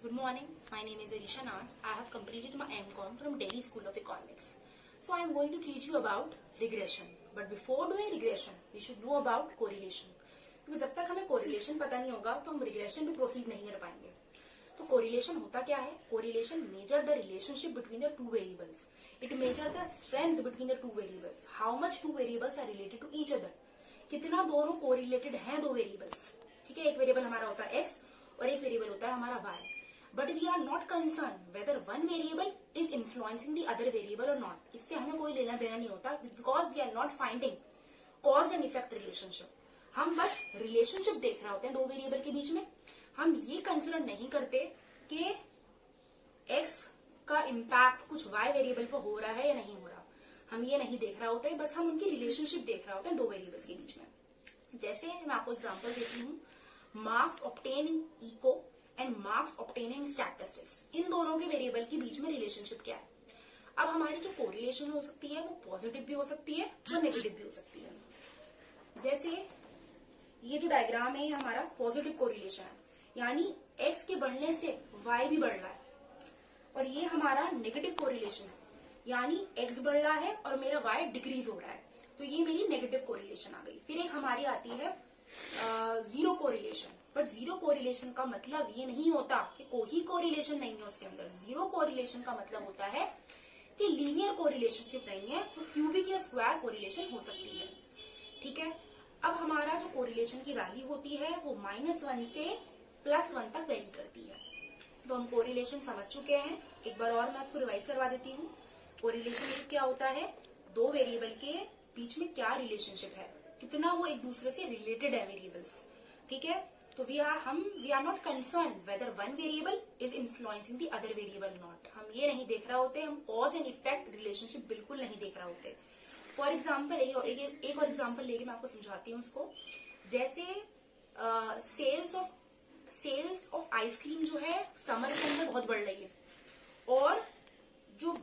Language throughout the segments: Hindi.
Good morning. My name is Arisha Nas. I have completed my MCom from Delhi School of Economics. So I am going to teach you about regression. But before doing regression, we should know about correlation. क्योंकि जब तक हमें correlation पता नहीं होगा तो हम regression पे proceed नहीं कर पाएंगे. तो correlation होता क्या है? Correlation measure the relationship between the two variables. It measure the strength between the two variables. How much two variables are related to each other. कितना दोनों correlated हैं दो variables. ठीक है, एक वेरिएबल हमारा होता है x और एक वेरिएबल होता है हमारा y. But we are not concern whether one variable is influencing the other variable और नॉट. इससे हमें कोई लेना देना नहीं होता because we are not finding cause and effect relationship. हम बस रिलेशनशिप देख रहे होते हैं दो वेरिएबल के बीच में. हम ये कंसिडर नहीं करते कि x का इम्पैक्ट कुछ y वेरिएबल पर हो रहा है या नहीं हो रहा. हम ये नहीं देख रहे होते, बस हम उनकी रिलेशनशिप देख रहे होते हैं दो वेरिएबल्स के बीच में. जैसे मैं आपको एग्जाम्पल देती हूँ, marks obtain in eco and marks obtain in statistics. इन दोनों के वेरिएबल के बीच में रिलेशनशिप क्या है. अब हमारी जो कोरिलेशन हो सकती है वो पॉजिटिव भी हो सकती है और नेगेटिव भी हो सकती है. जैसे ये जो डायग्राम है ये हमारा पॉजिटिव कोरिलेशन है, यानी x के बढ़ने से y भी बढ़ रहा है. और ये हमारा नेगेटिव कोरिलेशन है, यानी x बढ़ रहा है और मेरा y डिक्रीज हो रहा है. तो ये मेरी नेगेटिव कोरिलेशन आ गई. फिर एक हमारी आती है zero correlation. But zero correlation का मतलब ये नहीं होता कि कोई कोरिलेशन नहीं है उसके अंदर. जीरो कोरिलेशन का मतलब होता है कि लीनियर कोरिलेशनशिप नहीं है, तो क्यूबिक या स्क्वायर कोरिलेशन हो सकती है. ठीक है, अब हमारा जो कोरिलेशन की वैल्यू होती है वो -1 से +1 तक वेरी करती है. तो हम कोरिलेशन समझ चुके हैं. एक बार और मैं इसको रिवाइज करवा देती हूँ. कोरिलेशन क्या होता है, दो वेरिएबल के बीच में क्या रिलेशनशिप है, कितना वो एक दूसरे से रिलेटेड है वेरिएबल्स. ठीक है, तो we are not concern whether one variable is influencing the other variable not. हम ये नहीं देख रहे होते, हम कॉज एंड इफेक्ट रिलेशनशिप बिल्कुल नहीं देख रहे होते. फॉर एग्जाम्पल एक और एग्जाम्पल लेके मैं आपको समझाती हूँ उसको. जैसे सेल्स ऑफ आइसक्रीम जो है समर के अंदर बहुत बढ़ रही है, और जो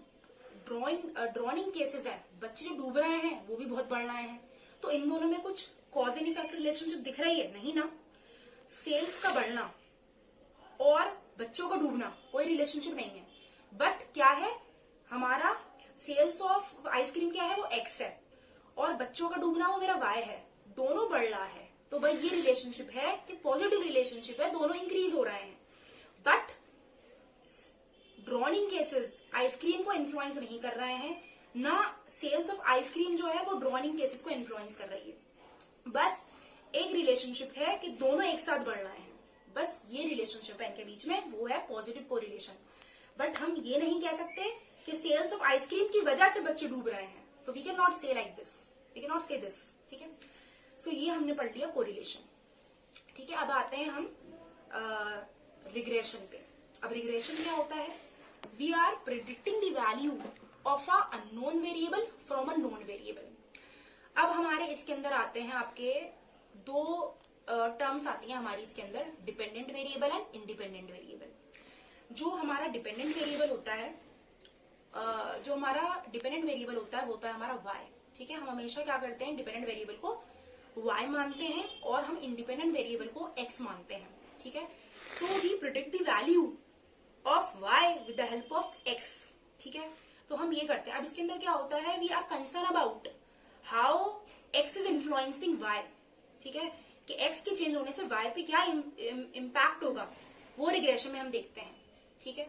ड्रॉइंग केसेस है, बच्चे जो डूब रहे हैं वो भी बहुत बढ़ रहे हैं. तो इन दोनों में कुछ कॉज एंड इफेक्ट रिलेशनशिप दिख रही है? नहीं ना. सेल्स का बढ़ना और बच्चों का डूबना कोई रिलेशनशिप नहीं है. बट क्या है, हमारा सेल्स ऑफ आइसक्रीम क्या है, वो x है, और बच्चों का डूबना वो मेरा y है. दोनों बढ़ रहा है, तो भाई ये रिलेशनशिप है कि पॉजिटिव रिलेशनशिप है, दोनों इंक्रीज हो रहे हैं. बट ड्रॉइंग केसेस आइसक्रीम को इन्फ्लुएंस नहीं कर रहे हैं, ना सेल्स ऑफ आइसक्रीम जो है वो ड्रॉइंग केसेस को इन्फ्लुएंस कर रही है. बस एक रिलेशनशिप है कि दोनों एक साथ बढ़ रहे हैं. बस ये रिलेशनशिप है इनके बीच में, वो है पॉजिटिव कोरिलेशन. बट हम ये नहीं कह सकते कि सेल्स ऑफ आइसक्रीम की वजह से बच्चे डूब रहे हैं. So we can not say like this, we can not say this. ठीक है, सो ये हमने पढ़ लिया कोरिलेशन. ठीक है, अब आते हैं हम रिग्रेशन पे. अब रिग्रेशन क्या होता है, we are predicting the value of a unknown variable from a known variable. अब हमारे इसके अंदर आते हैं आपके दो टर्म्स आती हैं हमारी इसके अंदर, dependent variable and independent variable. जो हमारा डिपेंडेंट वेरिएबल होता है, जो हमारा डिपेंडेंट वेरिएबल होता है वो होता है हमारा y. ठीक है, हम हमेशा क्या करते हैं, डिपेंडेंट वेरिएबल को y मानते हैं और हम इंडिपेंडेंट वेरिएबल को x मानते हैं. ठीक है, तो we predict the value of y with the help of x. ठीक है, तो हम ये करते हैं. अब इसके अंदर क्या होता है, we are concern about how x is influencing y. ठीक है, कि x के चेंज होने से y पे क्या इम्पैक्ट होगा, वो रिग्रेशन में हम देखते हैं. ठीक है,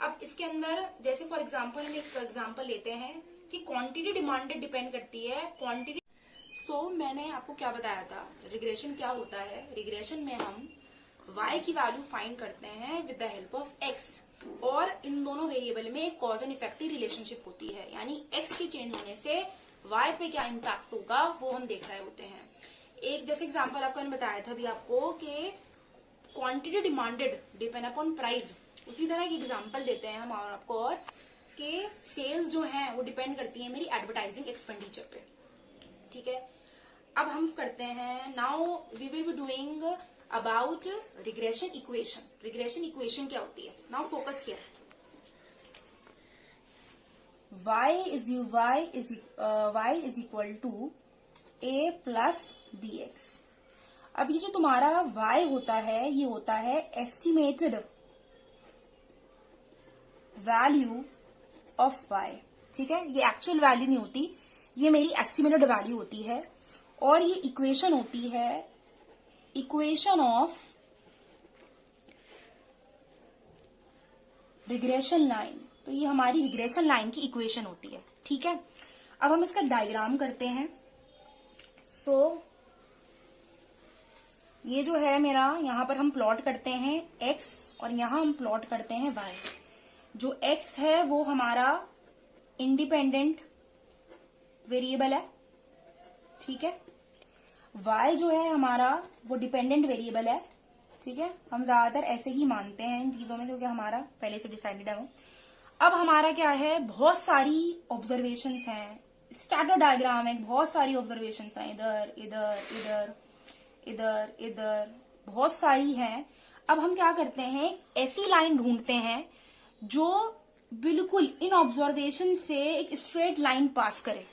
अब इसके अंदर जैसे फॉर एग्जांपल हम एक एग्जांपल लेते हैं कि क्वांटिटी डिमांडेड डिपेंड करती है क्वांटिटी. सो मैंने आपको क्या बताया था, रिग्रेशन क्या होता है. रिग्रेशन में हम y की वैल्यू फाइंड करते हैं with the help of x, और इन दोनों वेरिएबल में एक कॉज एंड इफेक्टिव रिलेशनशिप होती है, यानी x के चेंज होने से y पे क्या इम्पैक्ट होगा वो हम देख रहे होते हैं. एक जैसे एग्जांपल आपको मैंने बताया था अभी आपको कि quantity demanded depend upon price. उसी तरह की एग्जांपल देते हैं हम और आपको, और कि सेल्स जो हैं वो डिपेंड करती है मेरी एडवर्टाइजिंग एक्सपेंडिचर पे. ठीक है, अब हम करते हैं, now we will be doing about regression equation. Regression equation क्या होती है, now focus here. y is equal to a plus bx. अब ये जो तुम्हारा y होता है ये होता है एस्टिमेटेड वैल्यू ऑफ y। ठीक है, ये एक्चुअल वैल्यू नहीं होती, ये मेरी एस्टिमेटेड वैल्यू होती है, और ये इक्वेशन होती है इक्वेशन ऑफ रिग्रेशन लाइन। तो ये हमारी रिग्रेशन लाइन की इक्वेशन होती है। ठीक है, अब हम इसका डायग्राम करते हैं। सो ये जो है मेरा, यहां पर हम प्लॉट करते हैं x और यहां हम प्लॉट करते हैं y। जो x है वो हमारा इंडिपेंडेंट वेरिएबल है। ठीक है, y जो है हमारा वो डिपेंडेंट वेरिएबल है। ठीक है, हम ज्यादातर ऐसे ही मानते हैं इन चीजों में क्योंकि हमारा पहले से डिसाइडेड है वो। अब हमारा क्या है, बहुत सारी ऑब्जर्वेशंस हैं, स्कैटर डायग्राम है, बहुत सारी ऑब्जर्वेशंस हैं, इधर इधर इधर इधर इधर, बहुत सारी हैं। अब हम क्या करते हैं, ऐसी लाइन ढूंढते हैं जो बिल्कुल इन ऑब्जर्वेशन से एक स्ट्रेट लाइन पास करे।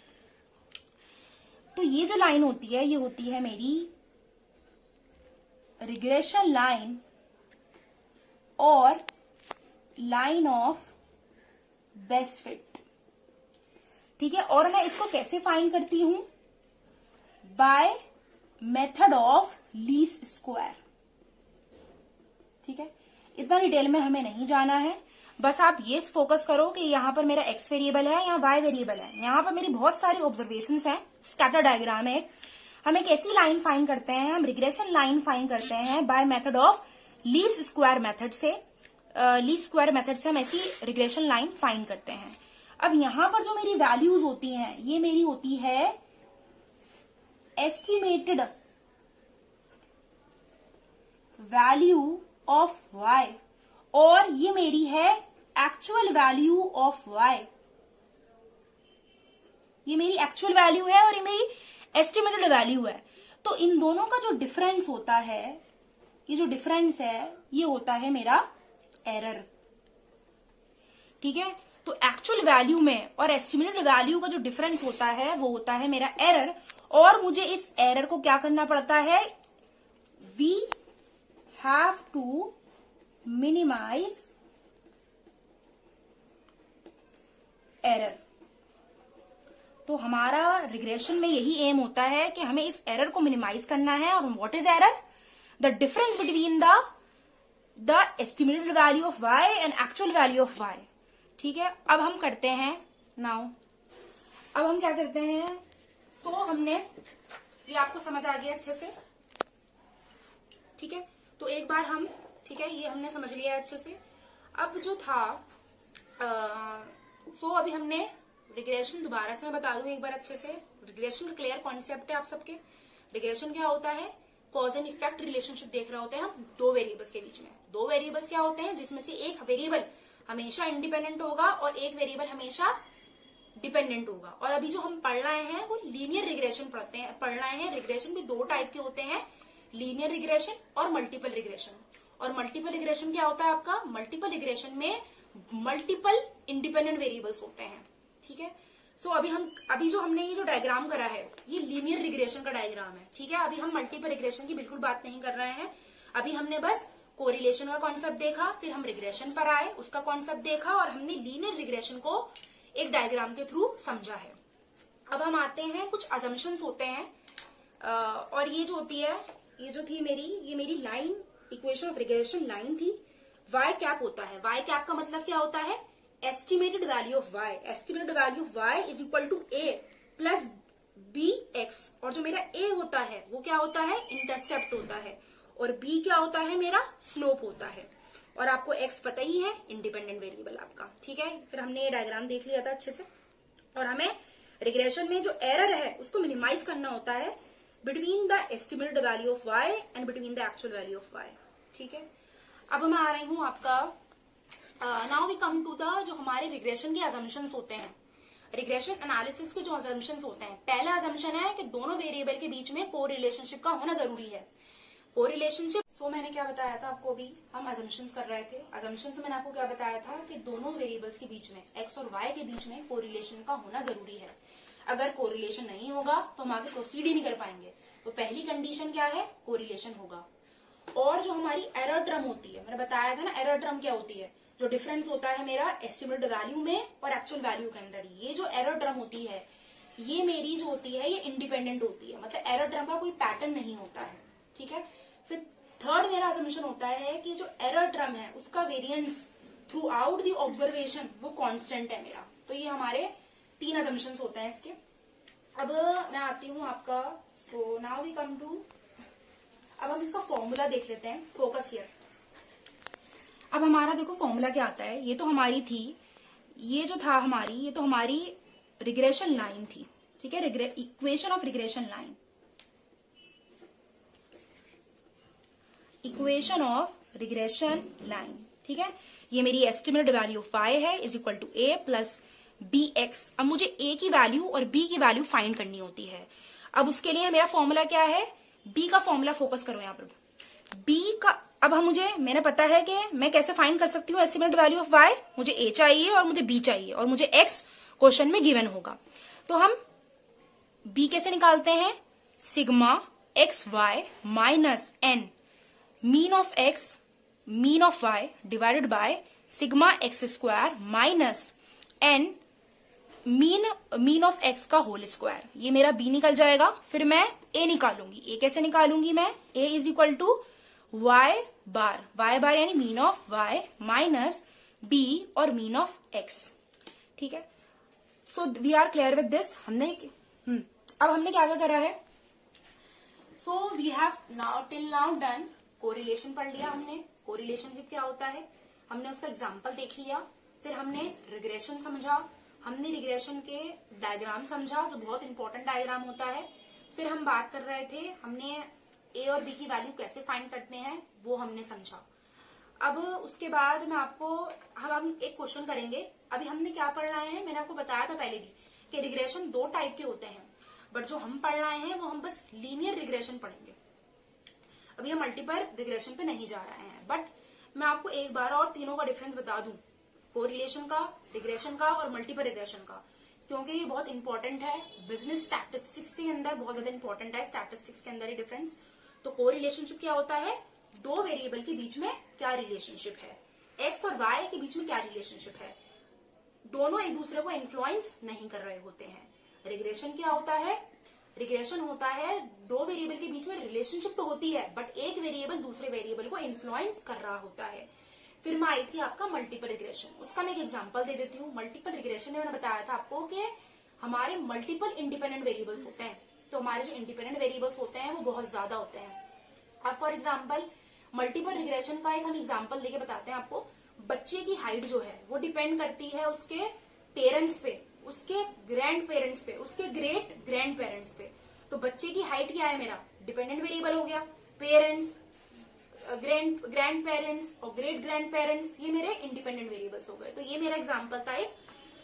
तो ये जो लाइन होती है ये होती है मेरी रिग्रेशन लाइन और लाइन ऑफ बेस्ट फिट। ठीक है, और मैं इसको कैसे फाइंड करती हूं, by method of least square. ठीक है, इतना डिटेल में हमें नहीं जाना है, बस आप ये फोकस करो कि यहाँ पर मेरा x वेरिएबल है, यहाँ y वेरिएबल है, यहाँ पर मेरी बहुत सारी ऑब्जर्वेशंस हैं, स्कैटर डायग्राम है। हम एक ऐसी लाइन फाइंड करते हैं, हम रिग्रेशन लाइन फाइंड करते हैं by method of least square method से। लीस्ट स्क्वायर मेथड से हम ऐसी रिग्रेशन लाइन फाइंड करते हैं। अब यहाँ पर जो मेरी वैल्यूज होती हैं ये मेरी होती है एस्टिमेटेड वैल्यू ऑफ y, और ये मेरी है एक्चुअल वैल्यू ऑफ y। ये मेरी एक्चुअल वैल्यू है और ये मेरी एस्टिमेटेड वैल्यू है। तो इन दोनों का जो डिफरेंस होता है, ये जो डिफरेंस है ये होता है मेरा एरर। ठीक है, तो एक्चुअल वैल्यू में और एस्टिमेटेड वैल्यू का जो डिफरेंस होता है वो होता है मेरा एरर, और मुझे इस एरर को क्या करना पड़ता है, we have to minimise error. तो हमारा रिग्रेशन में यही एम होता है कि हमें इस एरर को मिनिमाइज करना है। और what is error, the difference between the estimated value of y and actual value of y। ठीक है, अब हम करते हैं नाउ, अब हम क्या करते हैं, हमने ये आपको समझ आ गया अच्छे से। ठीक है, तो एक बार हम, ठीक है, ये हमने समझ लिया अच्छे से। अब जो था अभी हमने रिग्रेशन, दोबारा से मैं बता दूं एक बार अच्छे से। रिग्रेशन का क्लियर कॉन्सेप्ट है आप सबके। रिग्रेशन क्या होता है, कॉज एंड इफेक्ट रिलेशनशिप देख रहे होते हैं हम दो वेरिएबल्स के बीच में। दो वेरिएबल्स क्या होते हैं, जिसमें से एक वेरिएबल हमेशा इंडिपेंडेंट होगा और एक वेरिएबल हमेशा डिपेंडेंट होगा। और अभी जो हम पढ़ रहे हैं वो लीनियर रिग्रेशन पढ़ रहे हैं। रिग्रेशन भी दो टाइप के होते हैं, लीनियर रिग्रेशन और मल्टीपल रिग्रेशन। और मल्टीपल रिग्रेशन क्या होता है आपका, मल्टीपल रिग्रेशन में मल्टीपल इंडिपेंडेंट वेरिएबल्स होते हैं। ठीक है, अभी जो हमने ये जो डायग्राम करा है ये लीनियर रिग्रेशन का डायग्राम है। ठीक है, अभी हम मल्टीपल रिग्रेशन की बिल्कुल बात नहीं कर रहे हैं। अभी हमने बस कोरिलेशन का कॉन्सेप्ट देखा, फिर हम रिग्रेशन पर आए, उसका कॉन्सेप्ट देखा, और हमने लीनियर रिग्रेशन को एक डायग्राम के थ्रू समझा है। अब हम आते हैं, कुछ अजम्पशंस होते हैं, और ये जो होती है, ये जो थी ये मेरी line, equation of regression line थी। y कैप होता है, y कैप का मतलब क्या होता है, estimated value of y। Estimated value of y is equal to a plus B X. और जो मेरा a होता है वो क्या होता है, इंटरसेप्ट होता है, और b क्या होता है, मेरा स्लोप होता है। और आपको x पता ही है, इंडिपेंडेंट वेरिएबल आपका। ठीक है, फिर हमने ये डायग्राम देख लिया था अच्छे से। और हमें रिग्रेशन में जो एरर है उसको मिनिमाइज करना होता है between the estimated value of y and between the actual value of y। ठीक है, अब मैं आ रही हूं आपका, now we come to the जो हमारे रिग्रेशन के अजम्पशंस होते हैं। रिग्रेशन एनालिसिस के जो अजम्पशंस होते हैं, पहला अजम्पशन है कि दोनों वेरिएबल के बीच में को रिलेशनशिप का होना जरूरी है। को रिलेशनशिप, मैंने क्या बताया था आपको, अभी हम अजम्पशंस कर रहे थे। अजम्पशंस में मैंने आपको क्या बताया था कि दोनों वेरिएबल्स के बीच में, x और y के बीच में कोरिलेशन का होना जरूरी है। अगर कोरिलेशन नहीं होगा तो हम आगे प्रोसीड ही नहीं कर पाएंगे। तो पहली कंडीशन क्या है, कोरिलेशन होगा। और जो हमारी एरर टर्म होती है, मैंने बताया था ना एरर टर्म क्या होती है, जो डिफरेंस होता है मेरा एस्टिमेटेड वैल्यू में और एक्चुअल वैल्यू के अंदर, ये जो एरर टर्म होती है ये मेरी जो होती है ये इंडिपेंडेंट होती है, मतलब एरर टर्म का कोई पैटर्न नहीं होता है, ठीक है। फिर थर्ड मेरा असम्पशन होता है कि जो एरर टर्म है उसका variance through out the observation वो कांस्टेंट है मेरा। तो ये हमारे 3 असम्पशंस होते हैं इसके। अब मैं आती हूँ आपका, so now we come to, अब हम इसका फॉर्मूला देख लेते हैं, फोकस हियर। अब हमारा देखो फॉर्मूला क्या आता है, ये तो हमारी थी, ये जो था हमारी, ये तो हमारी रिग्रेशन लाइन थी, ठीक है, equation of regression line, equation of regression line, ठीक है। ये मेरी एस्टिमेटेड वैल्यू ऑफ y है is equal to a plus B X. अब मुझे a की वैल्यू और b की वैल्यू फाइंड करनी होती है। अब उसके लिए मेरा फॉर्मूला क्या है, b का फॉर्मूला फोकस करो यहाँ पर, b का। अब हम मैंने पता है कि मैं कैसे फाइंड कर सकती हूँ एस्टिमेटेड वैल्यू ऑफ y, मुझे a चाहिए और मुझे b चाहिए और मुझे x क्वेश्चन में गिवन होगा। तो हम b कैसे निकालते हैं, sigma X Y minus N mean of x mean of y divided by sigma X square minus N mean of x का होल स्क्वायर। ये मेरा b निकल जाएगा। फिर मैं a निकालूंगी, a कैसे निकालूंगी मैं, a is equal to y bar यानी mean of y minus b और मीन ऑफ x, ठीक है। So we are clear with this. अब हमने क्या क्या करा है, so we have now till now done correlation पढ़ लिया हमने, कोरिलेशन क्या होता है हमने उसका एग्जाम्पल देख लिया। फिर हमने रिग्रेशन समझा, हमने रिग्रेशन के डायग्राम समझा जो बहुत इंपॉर्टेंट डायग्राम होता है। फिर हम बात कर रहे थे, हमने ए और बी की वैल्यू कैसे फाइंड करते हैं वो हमने समझा। अब उसके बाद मैं आपको, हम एक क्वेश्चन करेंगे। अभी हमने क्या पढ़ रहे हैं, मैंने आपको बताया था पहले भी कि रिग्रेशन 2 टाइप के होते हैं, बट जो हम पढ़ रहे हैं वो हम बस लीनियर रिग्रेशन पढ़ेंगे। अभी हम मल्टीपल रिग्रेशन पे नहीं जा रहे हैं, बट मैं आपको एक बार और तीनों का डिफरेंस बता दूं, कोरिलेशन का, रिग्रेशन का और मल्टीपल रिग्रेशन का, क्योंकि ये बहुत इंपॉर्टेंट है। बिजनेस स्टैटिस्टिक्स के अंदर बहुत ज्यादा इंपॉर्टेंट है, स्टैटिस्टिक्स के अंदर ही डिफरेंस। तो कोरिलेशनशिप क्या होता है, 2 वेरिएबल के बीच में क्या रिलेशनशिप है, एक्स और वाई के बीच में क्या रिलेशनशिप है, दोनों एक दूसरे को इन्फ्लुएंस नहीं कर रहे होते हैं। रिग्रेशन क्या होता है, रिग्रेशन होता है 2 वेरिएबल के बीच में रिलेशनशिप तो होती है, बट एक वेरिएबल दूसरे वेरिएबल को इन्फ्लुएंस कर रहा होता है। फिर मैं आई थी आपका मल्टीपल रिग्रेशन, उसका मैं एक एग्जांपल दे देती हूँ। मल्टीपल रिग्रेशन में मैंने बताया था आपको कि हमारे मल्टीपल इंडिपेंडेंट वेरिएबल्स होते हैं, तो हमारे जो इंडिपेंडेंट वेरिएबल्स होते हैं वो बहुत ज्यादा होते हैं। अब फॉर एग्जाम्पल मल्टीपल रिग्रेशन का एक हम एग्जाम्पल देके बताते हैं आपको। बच्चे की हाइट जो है वो डिपेंड करती है उसके पेरेंट्स पे, उसके ग्रैंड पेरेंट्स पे, उसके ग्रेट ग्रैंड पेरेंट्स पे। तो बच्चे की हाइट क्या है मेरा, डिपेंडेंट वेरिएबल हो गया। पेरेंट्स, ग्रैंड पेरेंट्स और ग्रेट ग्रैंड पेरेंट्स, ये मेरे इंडिपेंडेंट वेरिएबल्स हो गए। तो ये मेरा एग्जांपल था एक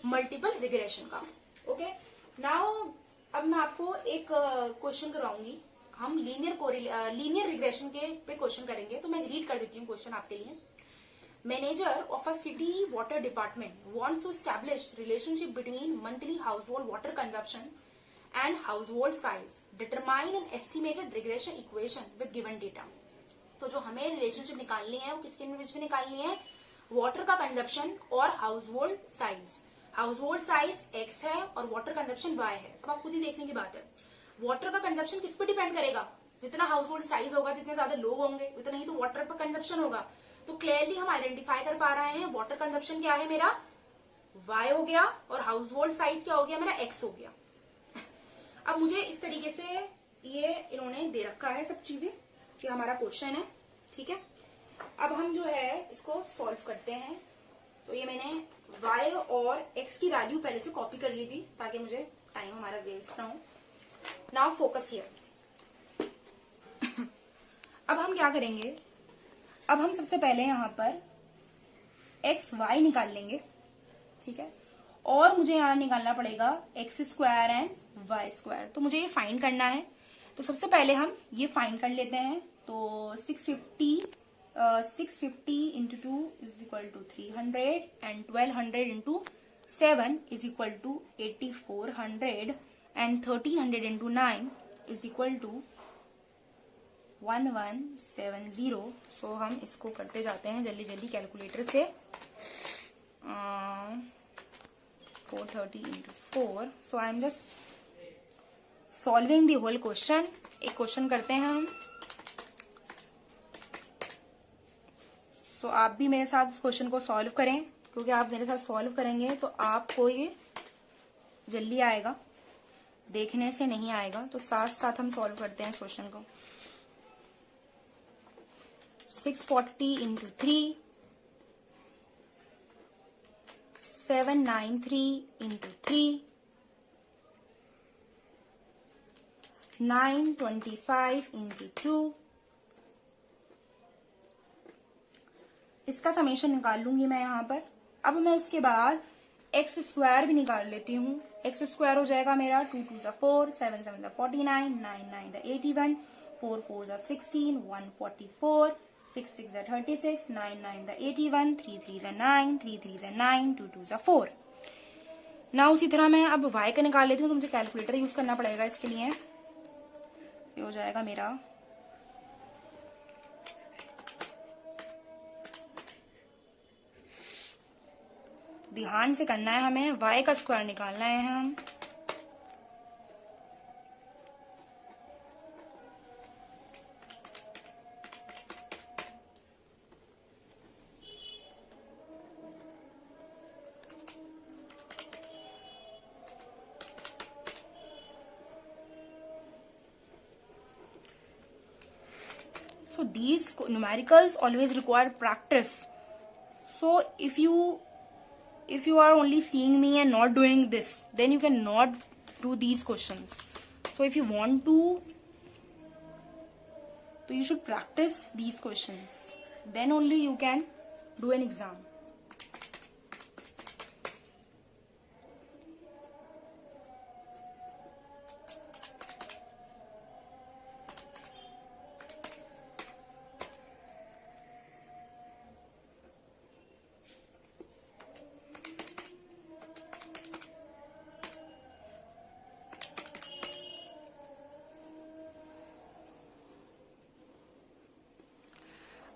मल्टीपल रिग्रेशन का। ओके, नाउ अब मैं आपको एक क्वेश्चन करवाऊंगी। हम लीनियर रिग्रेशन के पे क्वेश्चन करेंगे, तो मैं रीड कर देती हूँ क्वेश्चन आपके लिए। Manager of a city water department wants to establish relationship between monthly household water consumption and household size. Determine an estimated regression equation with given data. तो जो हमें रिलेशनशिप निकालनी है वो किसके बीच में निकालनी है, वाटर का कंजप्शन और household size. Household size x है और वाटर कंजप्शन y है। अब आप खुद ही देखने की बात है, वाटर का कंजप्शन किस पे डिपेंड करेगा, जितना हाउसहोल्ड साइज होगा, जितने ज्यादा लोग होंगे उतना ही तो वाटर पर कंजप्शन होगा। तो क्लियरली हम आइडेंटिफाई कर पा रहे हैं वाटर कंजप्शन क्या है मेरा, y हो गया, और हाउस होल्ड साइज क्या हो गया मेरा, x हो गया। अब मुझे इस तरीके से ये इन्होंने दे रखा है सब चीजें कि हमारा क्वेश्चन है, ठीक है। अब हम जो है इसको सॉल्व करते हैं। तो ये मैंने y और x की वैल्यू पहले से कॉपी कर ली थी ताकि मुझे टाइम हमारा वेस्ट ना हो। Now focus here. अब हम क्या करेंगे, अब हम सबसे पहले यहाँ पर एक्स वाई निकाल लेंगे, ठीक है, और मुझे यहाँ निकालना पड़ेगा X square and Y square. तो मुझे ये फाइंड करना है, तो सबसे पहले हम ये फाइंड कर लेते हैं। तो 650 into 2 is equal to 300 and 1200 into 7 is equal to 8400 and 1300 into 9 is equal to 1170। So हम इसको करते जाते हैं जल्दी जल्दी कैलकुलेटर से। 430 into 4. So I am just solving the whole question. एक क्वेश्चन करते हैं हम. So आप भी मेरे साथ इस क्वेश्चन को सॉल्व करें, क्योंकि आप मेरे साथ सॉल्व करेंगे तो आपको ये जल्दी आएगा, देखने से नहीं आएगा. तो साथ साथ हम सॉल्व करते हैं इस क्वेश्चन को. 640 into 3, 793 into 3, 925 into 2. इसका समेशन निकाल लूंगी मैं यहाँ पर. अब मैं इसके बाद एक्स स्क्वायर भी निकाल लेती हूँ. एक्स स्क्वायर हो जाएगा मेरा 2 2 4, 7 7 49, 9 9 81, 4 4 16, 144, 6 6 36, 9 9 81, 3 3 9, 3 3 9, 2 2 4. ना उसी तरह मैं अब y का निकाल लेती हूँ. तो मुझे कैलकुलेटर यूज करना पड़ेगा इसके लिए. ये हो जाएगा मेरा ध्यान से करना है हमें. y का स्क्वायर निकालना है हम. So these numericals always require practice. So if you are only seeing me and not doing this, then you cannot do these questions. So if you want to, so you should practice these questions. Then only you can do an exam.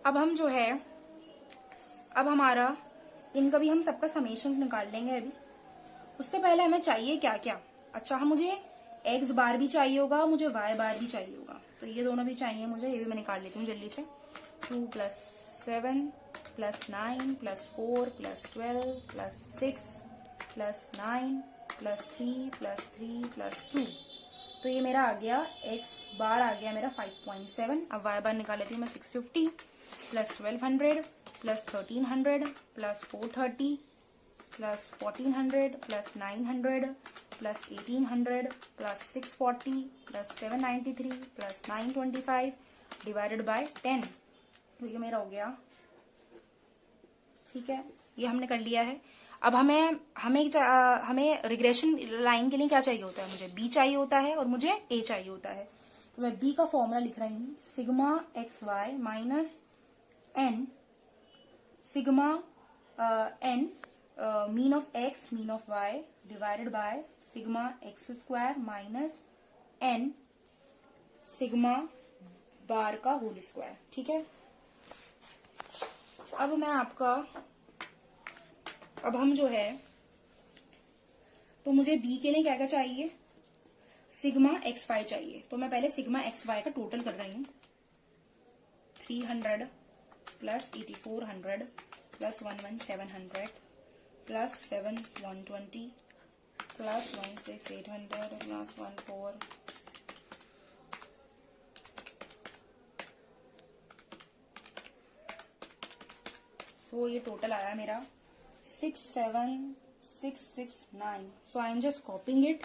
अब हम जो है, अब हमारा इनका भी हम सबका समेशन निकाल लेंगे. अभी उससे पहले हमें चाहिए क्या क्या. अच्छा, हम मुझे एक्स बार भी चाहिए होगा, मुझे वाई बार भी चाहिए होगा. तो ये दोनों भी चाहिए मुझे. ये भी मैं निकाल लेती हूँ जल्दी से. 2 + 7 + 9 + 4 + 12 + 6 + 9 + 3 + 3 + 2. तो ये मेरा आ गया एक्स बार आ गया मेरा 5.7. अब वाई बार निकाल लेती हूँ मैं. 650 + 1200 + 1300 + 430 + 1400 + 900 + 1800 + 640 + 793 + 925 डिवाइडेड बाय 10. तो ये मेरा हो गया. ठीक है, ये हमने कर लिया है. अब हमें रिग्रेशन लाइन के लिए क्या चाहिए होता है. मुझे b चाहिए होता है और मुझे a चाहिए होता है. तो मैं b का फॉर्मूला लिख रही हूँ. Sigma xy minus n sigma n mean of x mean of y divided by sigma x square minus n sigma bar का होल स्क्वायर. ठीक है. अब हम जो है, तो मुझे b के लिए क्या क्या चाहिए. सिग्मा एक्स वाई चाहिए. तो मैं पहले सिग्मा एक्स वाई का टोटल कर रही हूँ. 300 + 8400 + 11700 + 7120 + 16800 + 14. So ये टोटल आया मेरा 67669. So I am just copying it.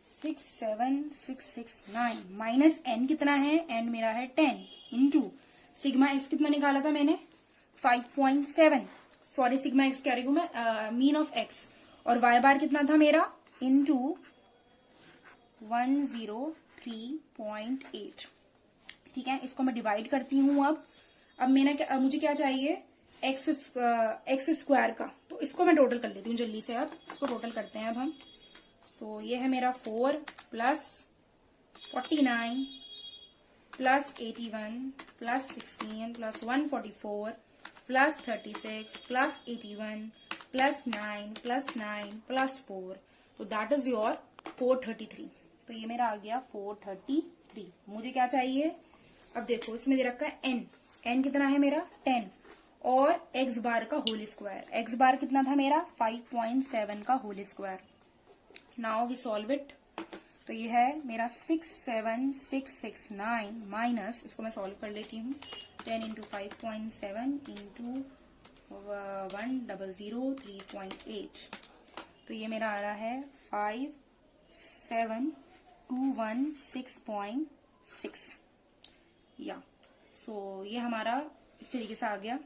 67669 minus n कितना है. n मेरा है 10 इंटू सिग्मा एक्स कितना निकाला था मैंने 5.7. सॉरी, सिग्मा एक्स कह रही हूँ मैं, मीन ऑफ एक्स. और वाई बार कितना था मेरा इंटू 103.8. ठीक है, इसको मैं डिवाइड करती हूँ. अब मुझे क्या चाहिए एक्स स्क्वायर का. तो इसको मैं टोटल कर लेती हूँ जल्दी से. अब इसको टोटल करते हैं अब हम. सो ये है मेरा 4 + 49 + 81 + 16 + 144 + 36 + 81 +9 +9 +4, तो दैट इज योर 433। तो ये मेरा आ गया 433। मुझे क्या चाहिए, अब देखो इसमें दे रखा है n कितना है मेरा 10, और x बार का होल स्क्वायर, x बार कितना था मेरा 5.7 का whole square. Now we solve it. तो ये है मेरा 67669 माइनस, इसको मैं सॉल्व कर लेती हूँ, 10 इंटू 5.7 इंटू 10003.8, तो ये मेरा आ रहा है 57216.6 या सो ये हमारा इस तरीके से आ गया।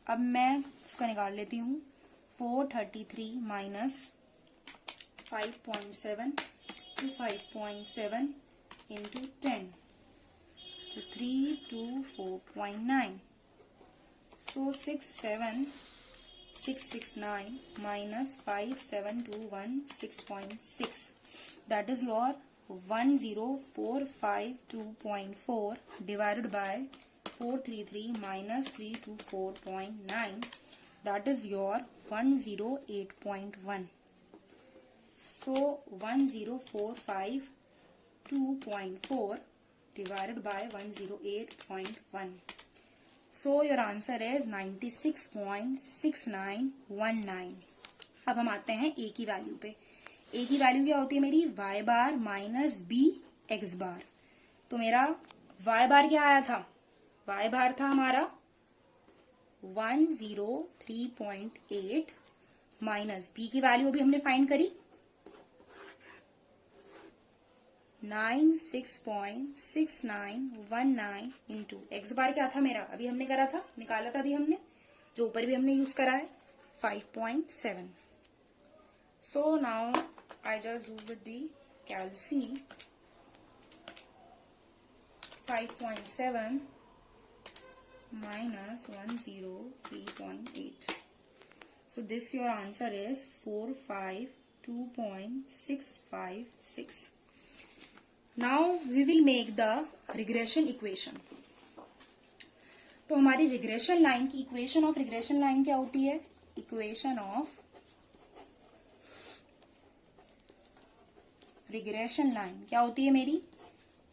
अब मैं इसका निकाल लेती हूँ, 433 माइनस 5.7 to 5.7 into 10, तो 324.9, so 67669 minus 57216.6, that is your 10452.4 divided by 433 minus 324.9, that is your 108.1. So 10452.4 divided by 108.1. So your answer is 96.6919. अब हम आते हैं a की वैल्यू पे। a की वैल्यू क्या होती है मेरी, y बार माइनस b x बार। तो मेरा y बार क्या आया था, y बार था हमारा 103.8 माइनस b की वैल्यू अभी हमने फाइंड करी 96.6919 इंटू एक्स बार क्या था मेरा, अभी हमने करा था, निकाला था अभी हमने, जो ऊपर भी हमने यूज करा है 5.7. So now I just do with the calci 5.7 minus 103.8. So this your answer is 452.656. Now we will make the regression equation. तो हमारी रिग्रेशन लाइन की इक्वेशन ऑफ रिग्रेशन लाइन क्या होती है, इक्वेशन ऑफ रिग्रेशन लाइन क्या होती है मेरी,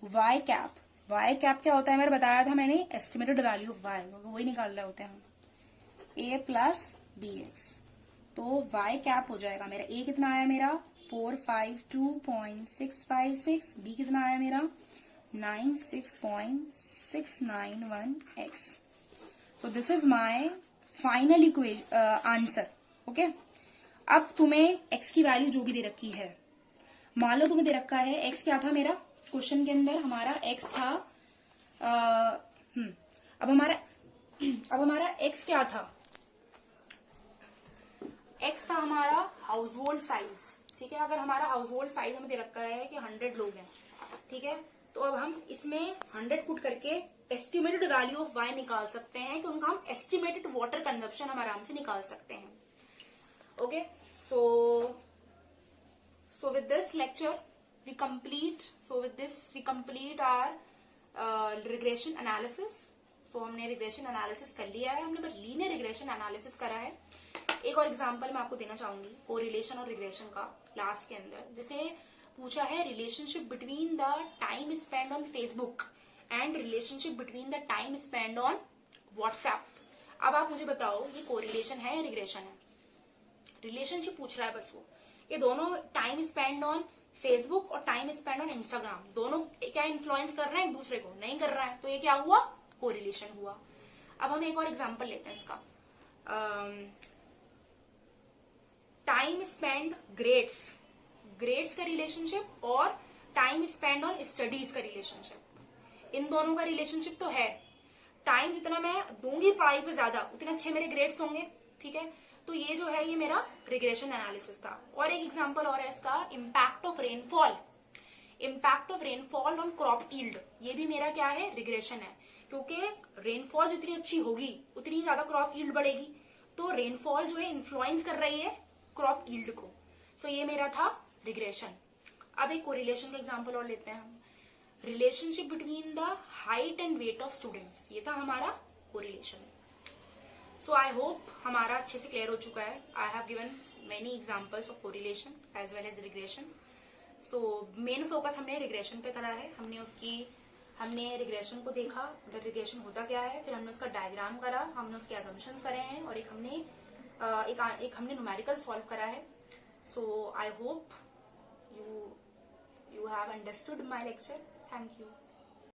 y कैप। y कैप क्या होता है मेरा बताया था मैंने, एस्टिमेटेड वैल्यू ऑफ y, वही निकाल रहे होते हैं हम, a प्लस bx। तो y कैप हो जाएगा मेरा, a कितना आया मेरा 452.656, b कितना आया मेरा 96.691x। तो this is my final answer. Okay, अब तुम्हें x की वैल्यू जो भी दे रखी है, मान लो तुम्हें दे रखा है x क्या था मेरा क्वेश्चन के अंदर, हमारा x था अब हमारा x क्या था, x था हमारा हाउस होल्ड साइज। ठीक है, अगर हमारा हाउस होल्ड साइज हमें दे रखा है कि 100 लोग हैं, ठीक है, तो अब हम इसमें 100 पुट करके एस्टिमेटेड वैल्यू ऑफ y निकाल सकते हैं, कि उनका हम एस्टिमेटेड वाटर कंजप्शन हम आराम से निकाल सकते हैं। Okay, so with this lecture we complete our regression analysis। तो हमने रिग्रेशन एनालिसिस कर लिया है, हमने बस लीनियर रिग्रेशन एनालिसिस करा है। एक और एग्जांपल मैं आपको देना चाहूंगी कोरिलेशन और रिग्रेशन का क्लास के अंदर, जैसे पूछा है relationship between the time spend on Facebook and relationship between the time spend on WhatsApp. अब आप मुझे बताओ ये कोरिलेशन है या रिग्रेशन है, रिलेशनशिप पूछ रहा है बस वो, ये दोनों टाइम स्पेंड ऑन फेसबुक और टाइम स्पेंड ऑन इंस्टाग्राम दोनों क्या इन्फ्लुएंस कर रहे हैं एक दूसरे को, नहीं कर रहा है, तो ये क्या हुआ, कोरिलेशन हुआ। अब हम एक और एग्जांपल लेते हैं इसका, टाइम स्पेंड ग्रेड्स का रिलेशनशिप और टाइम स्पेंड ऑन स्टडीज का रिलेशनशिप, इन दोनों का रिलेशनशिप तो है, टाइम जितना मैं दूंगी पढ़ाई पे ज्यादा उतने अच्छे मेरे ग्रेड्स होंगे। ठीक है, तो ये जो है ये मेरा रिग्रेशन एनालिसिस था। और एक एग्जांपल और है इसका, impact of rainfall on crop yield, ये भी मेरा क्या है, रिग्रेशन है, क्योंकि रेनफॉल जितनी अच्छी होगी उतनी ज्यादा क्रॉप यील्ड बढ़ेगी, तो रेनफॉल जो है इन्फ्लुएंस कर रही है क्रॉप यील्ड को। सो ये मेरा था रिग्रेशन। अब एक कोरिलेशन का एग्जांपल और लेते हैं हम, relationship between the height and weight of students, ये था हमारा कोरिलेशन। सो आई होप हमारा अच्छे से क्लियर हो चुका है. I have given many examples of correlation as well as regression. So main focus हमने रिग्रेशन पे करा है. हमने रिग्रेशन को देखा, रिग्रेशन होता क्या है, फिर हमने उसका डायग्राम करा, हमने उसके असम्पशंस करे हैं, और एक हमने न्यूमेरिकल सॉल्व करा है. So I hope you have understood my lecture. Thank you.